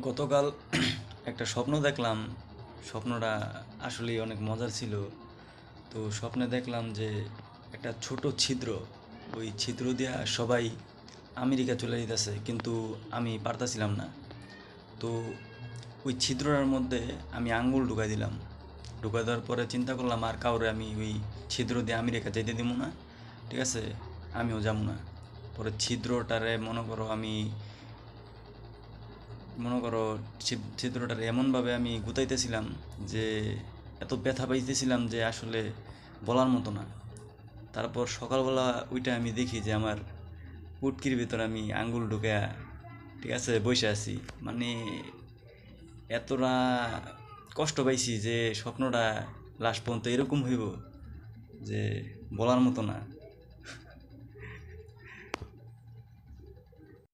গতকাল একটা স্বপ্ন দেখলাম। স্বপ্নটা আসলেই অনেক মজার ছিল। তো স্বপ্নে দেখলাম যে একটা ছোট ছিদ্র, ওই ছিদ্র দিয়া সবাই আমেরিকা চলে যেতেছে, কিন্তু আমি পারতাছিলাম না। তো ওই ছিদ্রটার মধ্যে আমি আঙ্গুল ঢুকাই দিলাম। ঢুকাই দেওয়ার পরে চিন্তা করলাম আর কাউরে আমি ওই ছিদ্র দিয়ে আমেরিকা যেতে দিব না, ঠিক আছে, আমিও যাবো না। পরে ছিদ্রটারে মনে করো ছিদ্রটার এমনভাবে আমি গুতাইতেছিলাম যে এত ব্যথা পাইতেছিলাম যে আসলে বলার মতো না। তারপর সকালবেলা ওইটা আমি দেখি যে আমার পুটকির ভিতর আমি আঙ্গুল ঢুকে, ঠিক আছে, বসে আছি। মানে এতটা কষ্ট পাইছি যে স্বপ্নটা লাস্ট পর্যন্ত এরকম হইব যে বলার মতো না।